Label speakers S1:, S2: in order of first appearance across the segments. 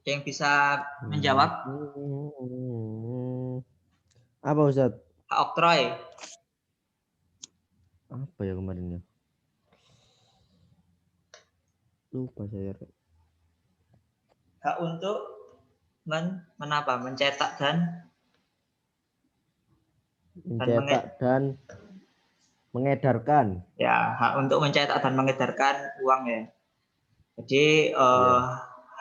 S1: Yang bisa menjawab?
S2: Apa Ustadz?
S1: Hak oktroy.
S2: Apa ya kemarin ya? Lupa saya.
S1: Hak untuk mencetak dan
S2: Mencetak dan mengedarkan.
S1: Ya, hak untuk mencetak dan mengedarkan uang ya. Jadi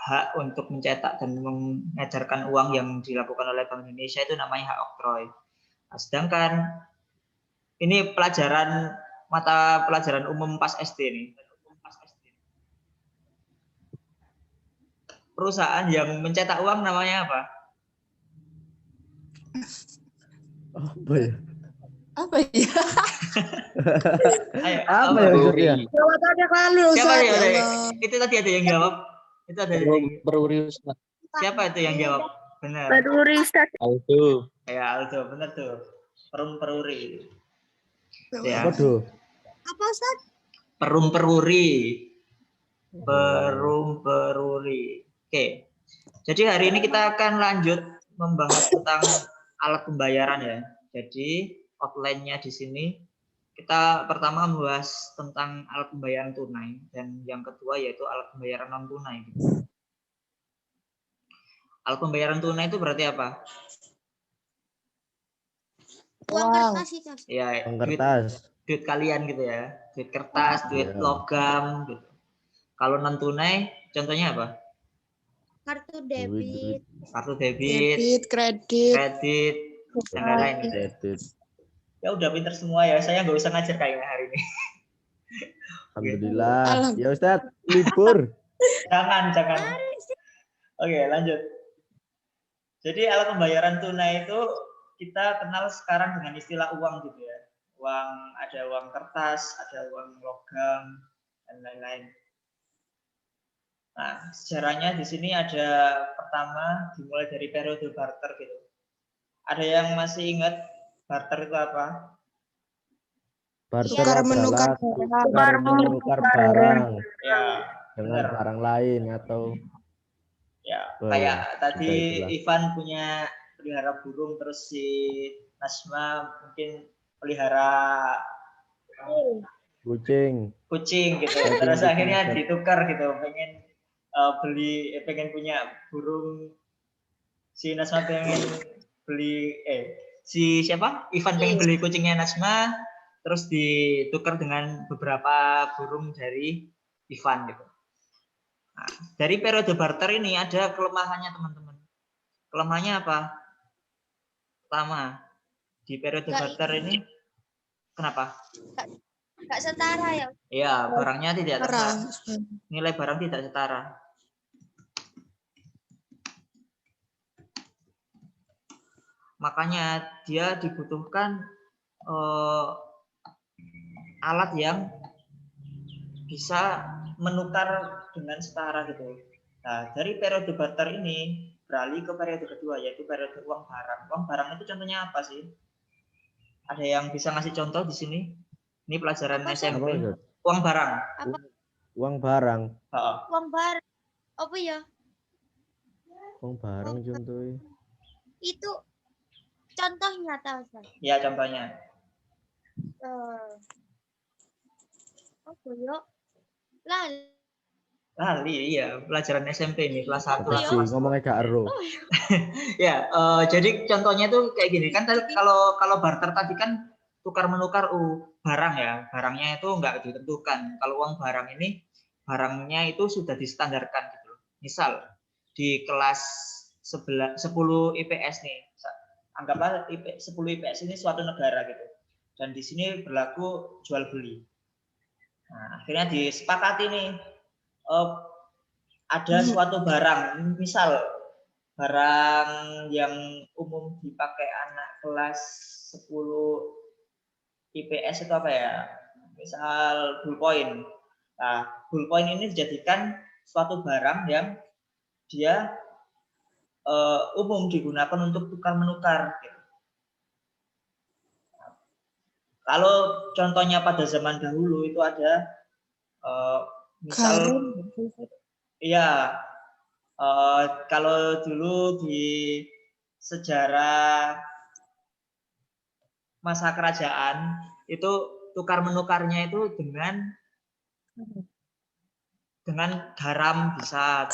S1: hak untuk mencetak dan mengedarkan uang yang dilakukan oleh Bank Indonesia itu namanya hak oktroy. Nah, sedangkan ini mata pelajaran umum pas SD nih. Perusahaan yang mencetak uang namanya apa?
S2: Apa ya?
S3: Apa ya?
S1: Ayo,
S2: Apa ya Ustadz ya?
S3: Jawabannya lalu
S1: Siapa
S3: Ustaz,
S1: ya?
S3: ya Allah.
S1: Itu tadi ada yang jawab. Itu ada
S4: Peruri Ustaz.
S1: Siapa itu yang jawab? Benar.
S3: Peruri Ustaz.
S4: Aldo.
S1: Ya, Aldo, benar tuh. Peruri. Ya.
S2: Apa tuh?
S3: Apa Ustaz?
S1: Peruri. Oke. Jadi hari ini kita akan lanjut membahas tentang alat pembayaran ya. Jadi outline-nya di sini kita pertama membahas tentang alat pembayaran tunai dan yang kedua yaitu alat pembayaran non tunai. Alat pembayaran tunai itu berarti apa?
S3: Uang kertas itu.
S1: Ya,
S2: Uang kertas.
S1: Duit kalian gitu ya. Duit kertas, duit logam gitu. Kalau non tunai contohnya apa?
S3: Kartu debit.
S1: Kartu debit,
S3: Kredit,
S1: dan lain-lain gitu. Ya udah pinter semua ya. Saya nggak usah ngajar kayaknya hari ini.
S2: Alhamdulillah. Ya Ustadz, libur.
S1: Jangan. Oke, lanjut. Jadi alat pembayaran tunai itu kita kenal sekarang dengan istilah uang gitu ya. Ada uang kertas, ada uang logam, dan lain-lain. Nah, sejarahnya di sini ada pertama dimulai dari periode barter gitu. Ada yang masih ingat barter itu apa?
S2: Barter adalah tukar menukar barang dengan barang lain atau
S1: kayak tadi Ivan punya pelihara burung, terus si Nasma mungkin pelihara kucing gitu. Terus akhirnya ditukar gitu, pengen punya burung, si Nasma pengen beli Ivan pengen beli kucingnya Nasma, terus ditukar dengan beberapa burung dari Ivan gitu. Nah, dari periode barter ini ada kelemahannya teman-teman. Kelemahannya apa? Pertama, di periode barter ini kenapa?
S3: Nggak setara ya?
S1: Iya, barangnya tidak setara. Nilai barang tidak setara. Makanya dia dibutuhkan alat yang bisa menukar dengan setara gitu. Nah, dari periode barter ini beralih ke periode kedua, yaitu periode uang barang. Uang barang itu contohnya apa sih? Ada yang bisa ngasih contoh di sini? Ini pelajaran SMP. Uang barang.
S3: Apa?
S2: Uang barang.
S3: Uang barang. Apa ya?
S2: Uang barang contohnya.
S3: Itu contohnya tahu saya.
S1: Ya, contohnya.
S3: Apa ya?
S1: Lali, iya, pelajaran SMP ini kelas 1.
S2: Ngomongnya gak ero.
S1: Ya, jadi contohnya tuh kayak gini kan, kalau barter tadi kan tukar menukar barang ya, barangnya itu nggak ditentukan. Kalau uang barang ini barangnya itu sudah distandarkan gitu. Misal di kelas 10 IPS nih, anggaplah 10 IPS ini suatu negara gitu, dan di sini berlaku jual beli. Nah, akhirnya disepakati nih, ada suatu barang, misal barang yang umum dipakai anak kelas 10 IPS itu apa ya? Misal ballpoint. Nah, ballpoint ini dijadikan suatu barang yang dia umum digunakan untuk tukar menukar. Gitu. Nah, kalau contohnya pada zaman dahulu itu ada misal, iya, Kalau dulu di sejarah masa kerajaan itu tukar menukarnya itu dengan garam bisa,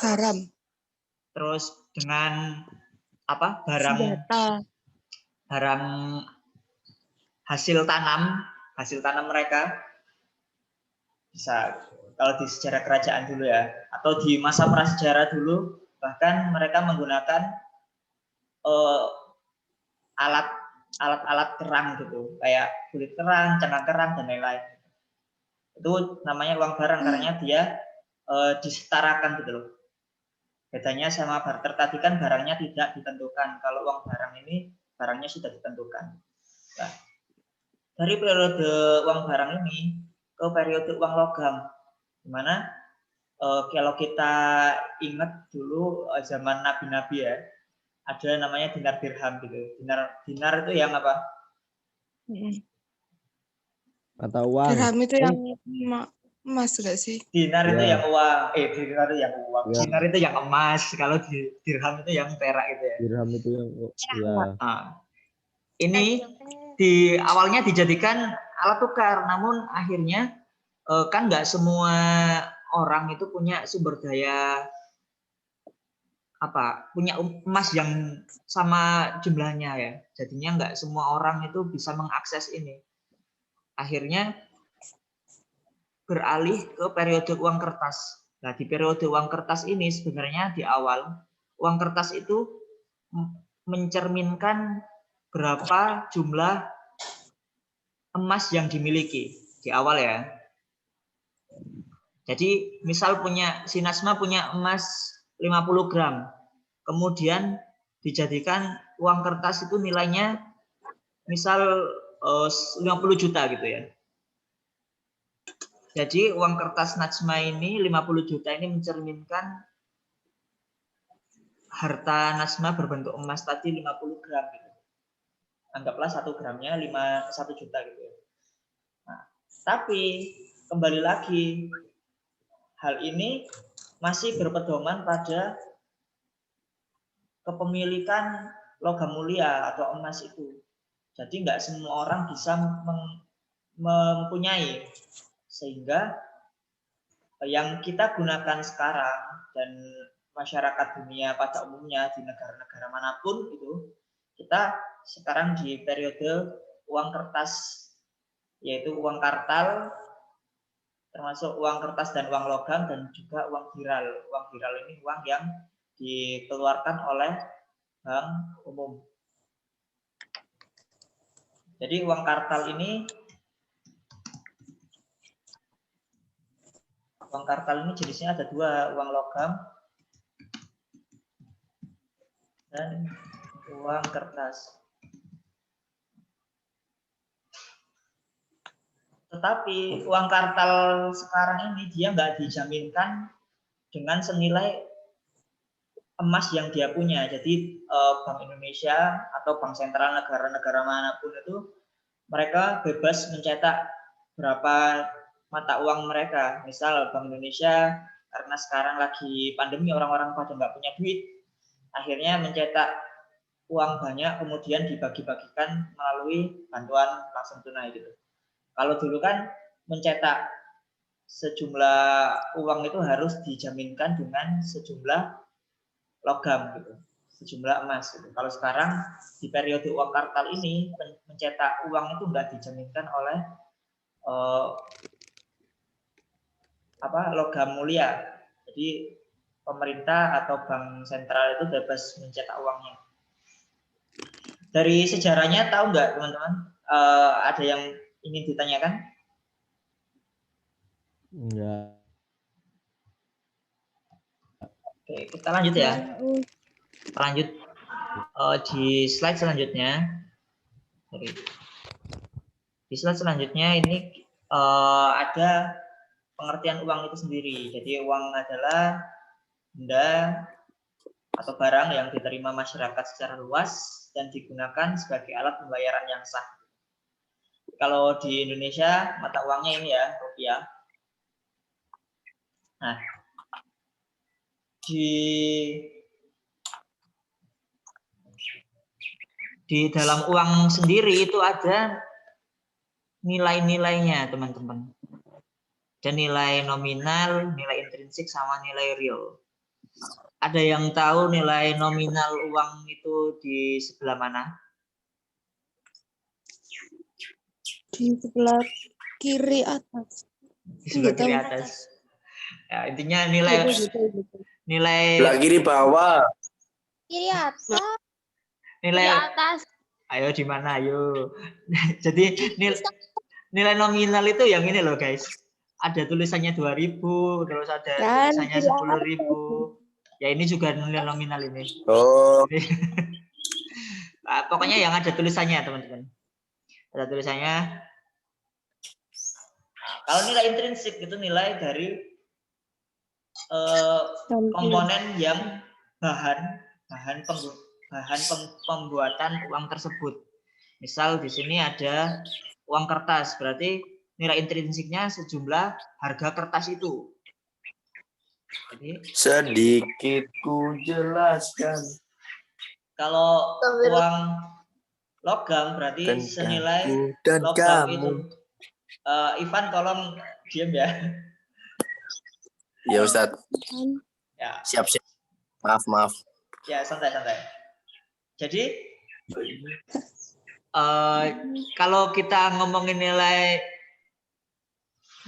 S1: terus dengan apa barang hasil tanam mereka bisa. Kalau di sejarah kerajaan dulu ya, atau di masa prasejarah dulu bahkan mereka menggunakan alat-alat kerang gitu, kayak kulit kerang, cangkang kerang dan lain-lain. Itu namanya uang barang karena dia disetarakan gitu loh. Bedanya sama barter tadi kan barangnya tidak ditentukan. Kalau uang barang ini barangnya sudah ditentukan. Nah, dari periode uang barang ini ke periode uang logam, dimana kalau kita ingat dulu zaman nabi-nabi ya, ada namanya dinar dirham gitu. Dinar itu yang apa?
S2: Atau uang.
S5: Dirham itu yang emas gak sih?
S1: Dinar itu
S2: Ya.
S1: yang uang. Dinar itu yang uang.
S2: Ya.
S1: Dinar itu yang emas. Kalau dirham itu yang perak gitu ya.
S2: Dirham itu yang ya.
S1: Nah, ini di awalnya dijadikan alat tukar, namun akhirnya kan nggak semua orang itu punya sumber daya punya emas yang sama jumlahnya ya. Jadinya nggak semua orang itu bisa mengakses ini. Akhirnya beralih ke periode uang kertas. Nah, di periode uang kertas ini sebenarnya di awal uang kertas itu mencerminkan berapa jumlah emas yang dimiliki di awal ya. Jadi misal si Nasma punya emas 50 gram, kemudian dijadikan uang kertas itu nilainya misal 50 juta gitu ya. Jadi uang kertas Najma ini 50 juta ini mencerminkan harta Najma berbentuk emas tadi 50 gram gitu. Anggaplah 1 gramnya 1 juta gitu ya. Nah, tapi kembali lagi hal ini masih berpedoman pada kepemilikan logam mulia atau emas itu. Jadi nggak semua orang bisa mempunyai, sehingga yang kita gunakan sekarang dan masyarakat dunia pada umumnya di negara-negara manapun itu, kita sekarang di periode uang kertas, yaitu uang kartal, termasuk uang kertas dan uang logam, dan juga uang viral. Uang viral ini uang yang dikeluarkan oleh bank umum. Jadi uang kartal ini jenisnya ada 2, uang logam dan uang kertas. Tetapi uang kartal sekarang ini dia nggak dijaminkan dengan senilai emas yang dia punya. Jadi Bank Indonesia atau bank sentral negara-negara manapun itu mereka bebas mencetak berapa mata uang mereka. Misal Bank Indonesia karena sekarang lagi pandemi orang-orang pada nggak punya duit, akhirnya mencetak uang banyak kemudian dibagi-bagikan melalui bantuan langsung tunai gitu. Kalau dulu kan mencetak sejumlah uang itu harus dijaminkan dengan sejumlah logam gitu, sejumlah emas gitu. Kalau sekarang di periode uang kartal ini mencetak uang itu nggak dijaminkan oleh logam mulia. Jadi pemerintah atau bank sentral itu bebas mencetak uangnya. Dari sejarahnya tahu nggak teman-teman? Ada yang ingin ditanyakan?
S2: Enggak.
S1: Oke, kita lanjut ya. Lanjut di slide selanjutnya. Di slide selanjutnya ini ada pengertian uang itu sendiri. Jadi uang adalah benda atau barang yang diterima masyarakat secara luas dan digunakan sebagai alat pembayaran yang sah. Kalau di Indonesia mata uangnya ini ya rupiah. Nah, di dalam uang sendiri itu ada nilai-nilainya, teman-teman. Ada nilai nominal, nilai intrinsik, sama nilai real. Ada yang tahu nilai nominal uang itu di sebelah mana?
S5: Di sebelah kiri atas.
S1: Di sebelah
S5: Nggak
S1: kiri
S5: tahu.
S1: atas. Ya, intinya nilai nilai
S4: Sebelah kiri bawah.
S3: Kiri atas. Di
S1: nilai
S3: atas.
S1: ayo di mana ayo. Jadi nilai nominal itu yang ini loh guys. Ada tulisannya 2.000, terus ada
S5: Kan,
S1: tulisannya
S5: kiri
S1: 10.000. Ya ini juga nilai nominal ini.
S4: Oh,
S1: Nah, pokoknya yang ada tulisannya teman-teman. Ada tulisannya. Kalau nilai intrinsik itu nilai dari komponen yang bahan pembuatan uang tersebut. Misal di sini ada uang kertas, berarti nilai intrinsiknya sejumlah harga kertas itu. Jadi
S4: sedikit ku jelaskan
S1: kalau uang logam berarti senilai
S4: tentangku dan
S1: logam
S4: kamu.
S1: itu. Ivan tolong diam ya.
S4: Ya Ustadz,
S1: Ya,
S4: siap. Maaf.
S1: ya santai. Jadi kalau kita ngomongin nilai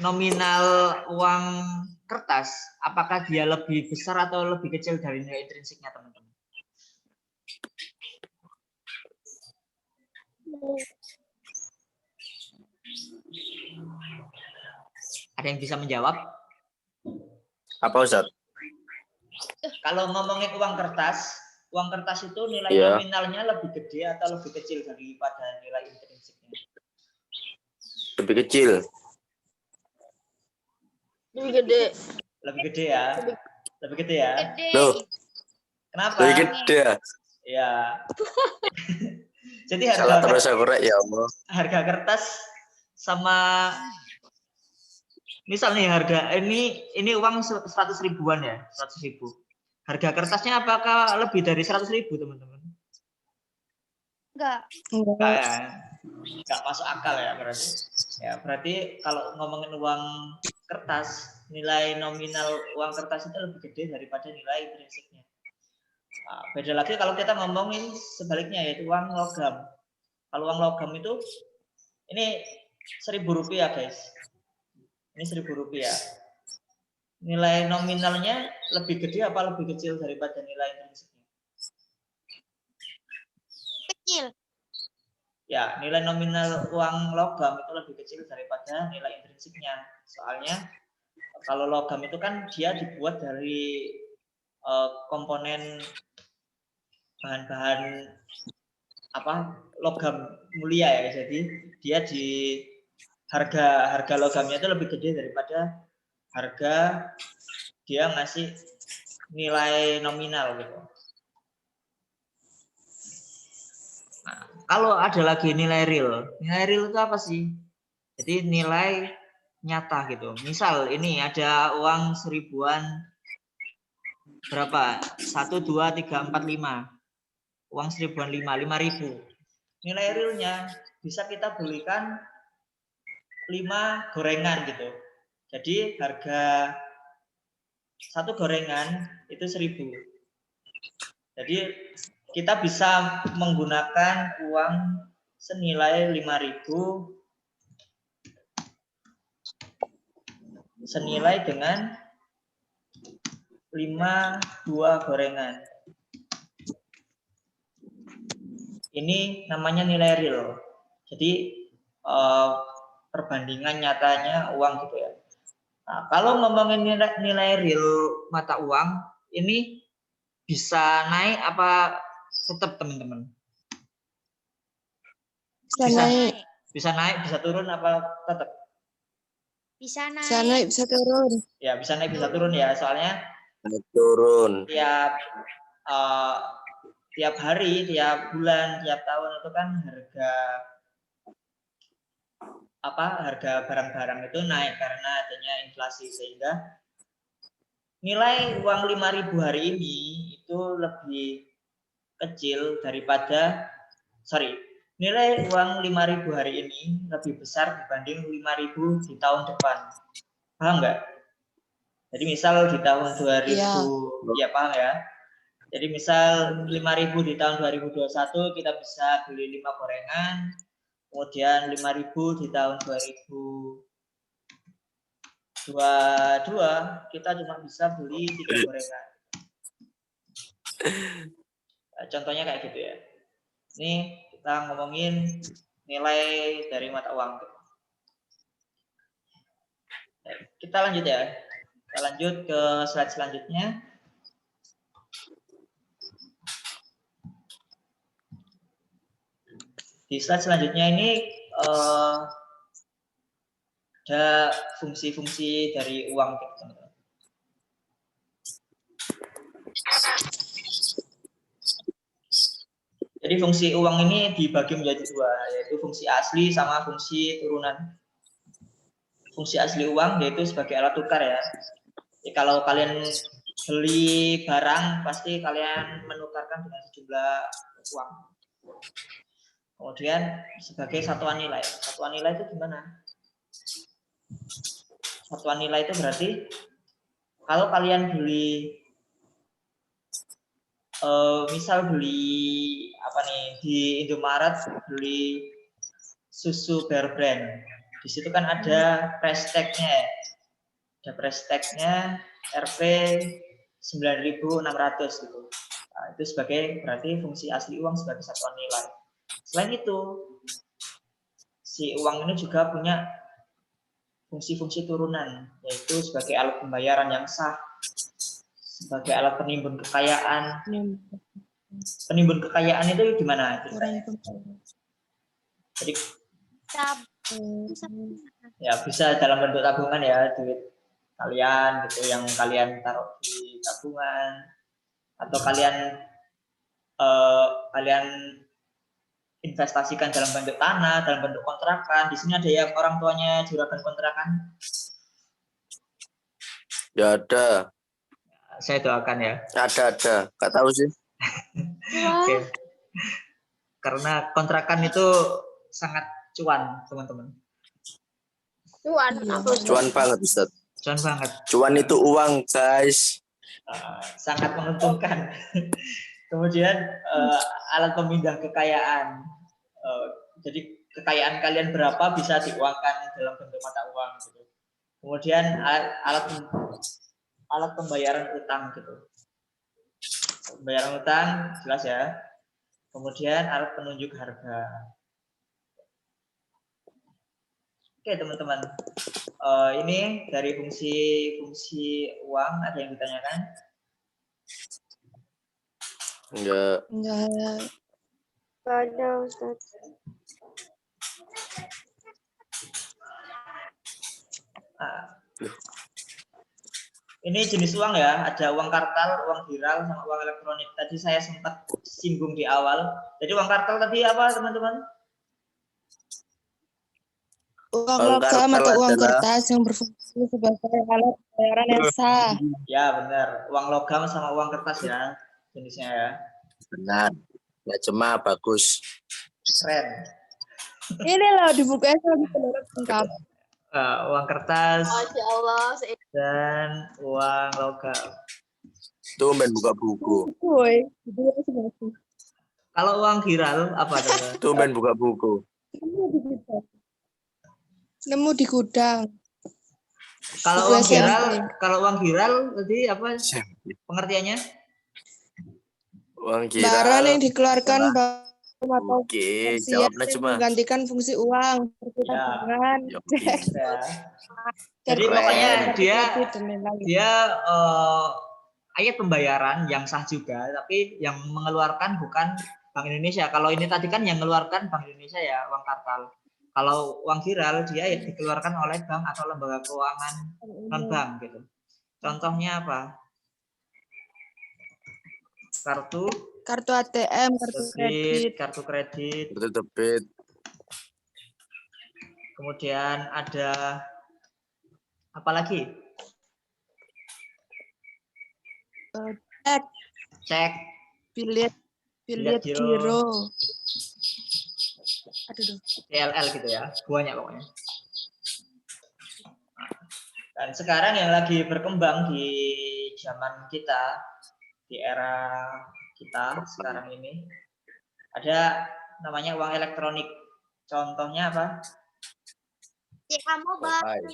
S1: nominal uang kertas, apakah dia lebih besar atau lebih kecil dari nilai intrinsiknya, teman-teman? Ada yang bisa menjawab?
S4: Apa Ustadz?
S1: Kalau ngomongin uang kertas itu nilai
S4: Iya.
S1: nominalnya lebih gede atau lebih kecil daripada nilai intrinsiknya?
S4: Lebih kecil.
S3: Lebih gede.
S1: Lebih gede ya? Lebih gede ya?
S3: Gede.
S4: Loh,
S1: Kenapa?
S4: lebih gede ya?
S1: Ya. Jadi
S4: Salah terus aku rek, ya Allah.
S1: harga kertas sama misal nih harga ini uang 100 ribuan ya, 100 ribu. Harga kertasnya apakah lebih dari 100 ribu, teman-teman?
S3: Enggak.
S1: Enggak ya? Enggak masuk akal ya berarti. Ya, berarti kalau ngomongin uang kertas, nilai nominal uang kertas itu lebih gede daripada nilai intrinsiknya. Nah, beda lagi kalau kita ngomongin sebaliknya, yaitu uang logam. Kalau uang logam itu ini 1.000 rupiah guys. Ini 1.000 rupiah. Nilai nominalnya lebih gede apa lebih kecil daripada nilai intrinsiknya?
S3: Kecil.
S1: Ya, nilai nominal uang logam itu lebih kecil daripada nilai intrinsiknya. Soalnya kalau logam itu kan dia dibuat dari komponen bahan-bahan logam mulia ya. Jadi dia di harga logamnya itu lebih gede daripada harga dia ngasih nilai nominal gitu. Nah, kalau ada lagi nilai real itu apa sih? Jadi nilai nyata gitu. Misal ini ada uang 1000-an berapa? 1, 2, 3, 4, 5. Uang 1000-an 5.000. Nilai realnya bisa kita belikan 5 gorengan gitu. Jadi harga satu gorengan itu 1.000. Jadi kita bisa menggunakan uang senilai 5.000 senilai dengan 5 buah gorengan. Ini namanya nilai real. Jadi perbandingan nyatanya uang gitu ya. Nah, kalau ngomongin nilai real mata uang, ini bisa naik apa tetap, teman-teman? Bisa naik, bisa turun apa tetap?
S3: Bisa naik.
S5: Bisa naik, bisa turun.
S1: Ya, bisa naik, bisa turun ya. Soalnya
S4: turun.
S1: Tiap hari, tiap bulan, tiap tahun itu kan harga barang-barang itu naik karena adanya inflasi, sehingga nilai uang 5.000 hari ini itu lebih kecil daripada, nilai uang 5.000 hari ini lebih besar dibanding 5.000 di tahun depan. Paham nggak? Jadi misal di tahun 2000, ya paham ya. Jadi misal 5.000 di tahun 2021 kita bisa beli 5 gorengan, kemudian 5.000 di tahun 2022 kita cuma bisa beli 3 gorengan. Nah, contohnya kayak gitu ya. Ini kita ngomongin nilai dari mata uang. Kita lanjut ya. Kita lanjut ke slide selanjutnya. Di slide selanjutnya ini ada fungsi-fungsi dari uang, teman-teman. Jadi fungsi uang ini dibagi menjadi dua, yaitu fungsi asli sama fungsi turunan. Fungsi asli uang yaitu sebagai alat tukar ya. Jadi kalau kalian beli barang, pasti kalian menukarkan dengan sejumlah uang. Kemudian sebagai satuan nilai. Satuan nilai itu gimana? Satuan nilai itu berarti kalau kalian beli, misal beli apa nih di Indomaret, beli susu Bear Brand. Di situ kan ada price tag-nya. Ada price tag-nya Rp 9.600 gitu. Nah, itu sebagai berarti fungsi asli uang sebagai satuan nilai. Selain itu, si uang ini juga punya fungsi-fungsi turunan, yaitu sebagai alat pembayaran yang sah, sebagai alat penimbun kekayaan. Penimbun kekayaan itu gimana? Jadi ya bisa dalam bentuk tabungan ya, duit kalian gitu yang kalian taruh di tabungan, atau kalian investasikan dalam bentuk tanah, dalam bentuk kontrakan. Di sini ada yang orang tuanya juragan kontrakan?
S4: Ya ada.
S1: Saya doakan ya.
S4: Ada. Nggak tahu sih.
S1: Oke. Karena kontrakan itu sangat cuan, teman-teman.
S4: Cuan banget, Ustaz.
S1: Cuan banget.
S4: Cuan itu uang, guys.
S1: Sangat menguntungkan. Kemudian alat pemindah kekayaan. Jadi kekayaan kalian berapa bisa diuangkan dalam bentuk mata uang gitu. Kemudian alat pembayaran utang gitu. Pembayaran utang jelas ya. Kemudian alat penunjuk harga. Oke teman-teman, ini dari fungsi uang ada yang ditanyakan?
S4: Enggak.
S5: Enggak ada, Ustaz.
S1: Ini jenis uang ya, ada uang kartal, uang viral, sama uang elektronik. Tadi saya sempat singgung di awal. Jadi uang kartal tadi apa teman-teman?
S5: Uang logam atau uang kertas yang berfungsi sebagai alat pembayaran yang sah.
S1: Ya benar, uang logam sama uang kertas ya jenisnya ya.
S4: Benar. Ya cuma bagus.
S1: Keren.
S5: Ini loh di buku lengkap.
S1: Uang kertas.
S3: Masya Allah.
S1: Dan uang logam.
S4: Tumben buka buku.
S1: Kalau uang viral apa teman?
S4: Tumben buka buku.
S5: Nemu di gudang.
S1: Kalau uang viral tadi apa pengertiannya?
S4: Uang viral.
S5: Barang yang dikeluarkan atau
S4: jawabnya cuma
S5: menggantikan fungsi uang seperti tabungan.
S1: Jadi pokoknya dia ayat pembayaran yang sah juga, tapi yang mengeluarkan bukan Bank Indonesia. Kalau ini tadi kan yang mengeluarkan Bank Indonesia ya, uang kartal. Kalau uang viral dia dikeluarkan oleh bank atau lembaga keuangan non bank gitu. Contohnya apa? Kartu ATM, kartu kredit.
S4: Debit.
S1: Kemudian ada apa lagi?
S5: Cek
S1: Cek.
S5: bilet
S1: Giro.
S5: giro. Aduh.
S1: CLL gitu ya. Banyak pokoknya. Dan sekarang yang lagi berkembang di zaman kita, di era kita sekarang ini, ada namanya uang elektronik. Contohnya apa?
S3: CA Mobile.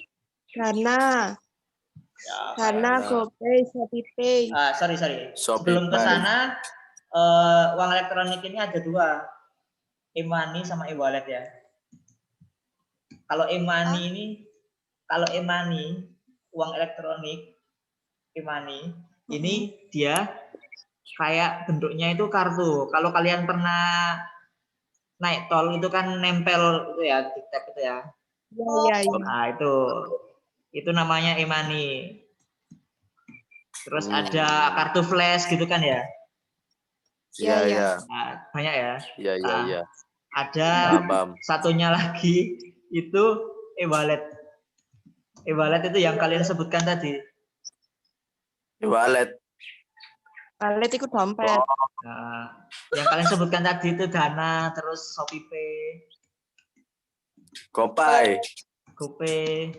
S5: Karena GoPay, ShopeePay.
S1: Sorry. Sebelum ke sana, uang elektronik ini ada dua, e-money sama e-wallet ya. Kalau e-money uang elektronik, e-money ini dia kayak bentuknya itu kartu. Kalau kalian pernah naik tol itu kan nempel itu ya, di-tap itu ya.
S5: Iya.
S1: Nah, itu namanya e-money. Terus ada kartu flash gitu kan ya.
S4: Iya.
S1: Nah, banyak ya.
S4: Iya.
S1: Ada
S4: Paham.
S1: satunya lagi itu e-wallet. E-wallet itu yang kalian sebutkan tadi.
S4: Wallet.
S5: Wallet itu dompet.
S1: Nah, yang kalian sebutkan tadi itu Dana, terus ShopeePay,
S4: GoPay.
S1: GoPay,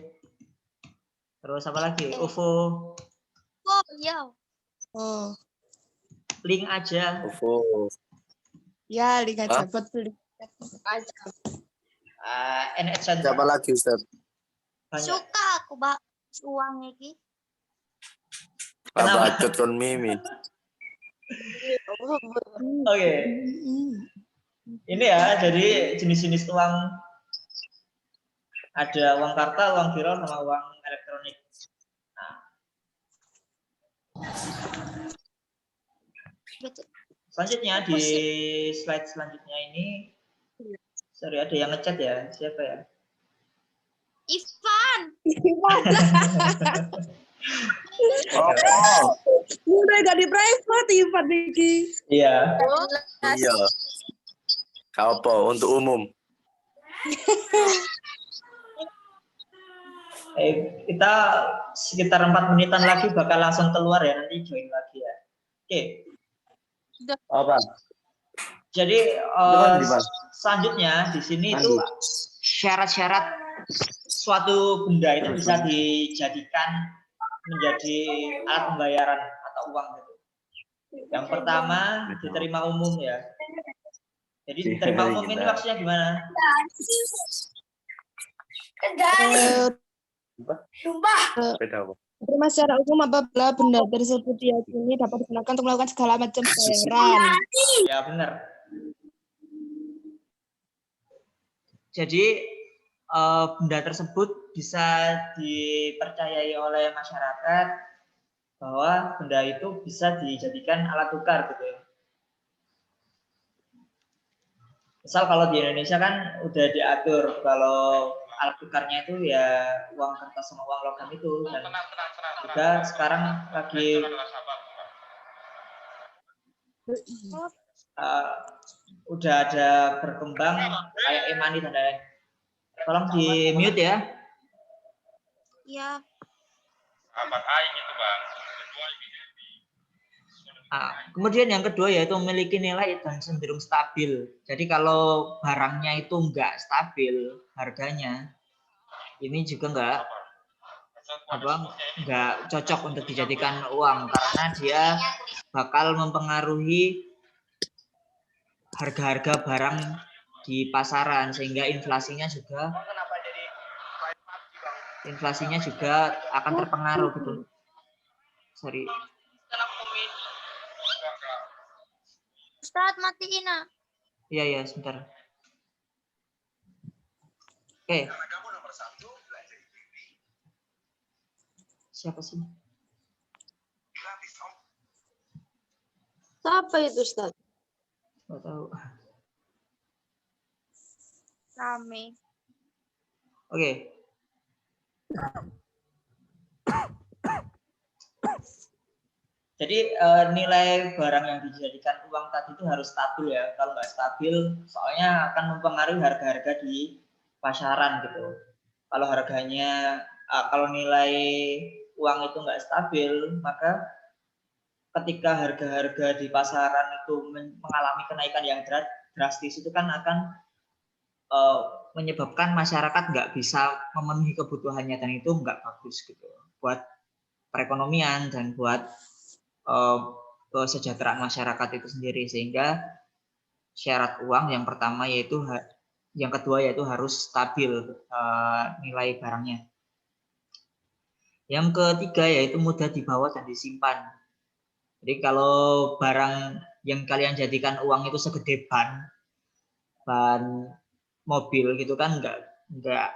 S1: terus apa lagi? OVO,
S3: Oh iya.
S5: Oh.
S1: Link aja.
S4: OVO.
S5: Ya, link aja buat beli.
S1: NHN.
S4: Siapa lagi Ustaz?
S1: Banyak.
S3: Suka aku uang iki.
S4: Apa cut kon Mimi?
S1: Oke. Ini ya, jadi jenis-jenis uang ada uang kartal, uang giro, sama uang elektronik. Nah. Selanjutnya di slide selanjutnya ini, sorry ada yang ngechat ya, siapa ya?
S3: Ivan.
S5: Udah gak di private Ivan iki.
S1: Iya.
S4: Iya. Apa untuk umum?
S1: Kita sekitar 4 menitan lagi bakal langsung keluar ya, nanti join lagi ya. Oke.
S4: Apa?
S1: Jadi selanjutnya di sini itu syarat-syarat suatu benda itu bisa dijadikan menjadi alat pembayaran atau uang gitu. Yang pertama diterima umum ya. Jadi diterima umum ini maksudnya gimana?
S5: Diterima secara umum apabila benda tersebut diyakini dapat digunakan untuk melakukan segala macam pembayaran.
S1: Ya benar. Jadi benda tersebut bisa dipercayai oleh masyarakat bahwa benda itu bisa dijadikan alat tukar gitu ya. Misal kalau di Indonesia kan udah diatur kalau alat tukarnya itu ya uang kertas sama uang logam itu, dan juga sekarang lagi udah ada berkembang kayak e-money dan lain-lain. Tolong di mute ya.
S3: Iya.
S1: Kemudian yang kedua yaitu memiliki nilai dan cenderung stabil. Jadi kalau barangnya itu enggak stabil harganya, ini juga enggak cocok untuk dijadikan uang karena dia bakal mempengaruhi harga-harga barang di pasaran sehingga inflasinya juga akan terpengaruh gitu. Sorry.
S3: Ustaz matiin ah.
S1: Iya sebentar. Oke. Siapa sih?
S3: Siapa itu Ustaz?
S1: Nggak tahu.
S3: Rame.
S1: Oke. Jadi nilai barang yang dijadikan uang tadi itu harus stabil ya. Kalau nggak stabil, soalnya akan mempengaruhi harga-harga di pasaran gitu. Kalau harganya, kalau nilai uang itu nggak stabil, maka ketika harga-harga di pasaran itu mengalami kenaikan yang drastis, itu kan akan menyebabkan masyarakat nggak bisa memenuhi kebutuhannya, dan itu nggak bagus gitu buat perekonomian dan buat kesejahteraan masyarakat itu sendiri. Sehingga syarat uang yang pertama yang kedua yaitu harus stabil nilai barangnya. Yang ketiga yaitu mudah dibawa dan disimpan. Jadi kalau barang yang kalian jadikan uang itu segede ban mobil gitu kan nggak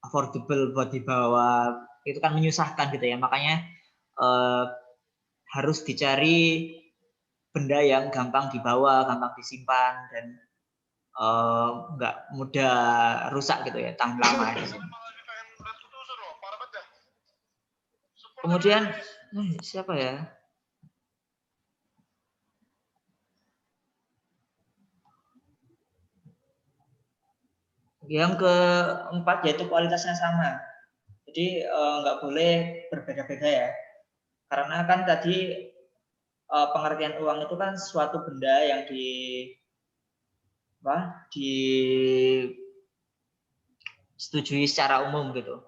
S1: affordable buat dibawa, itu kan menyusahkan gitu ya. Makanya harus dicari benda yang gampang dibawa, gampang disimpan, dan nggak mudah rusak gitu ya, tahan lama di sini. Kemudian siapa ya? Yang keempat yaitu kualitasnya sama. Jadi nggak boleh berbeda-beda ya. Karena kan tadi pengertian uang itu kan suatu benda yang disetujui secara umum gitu.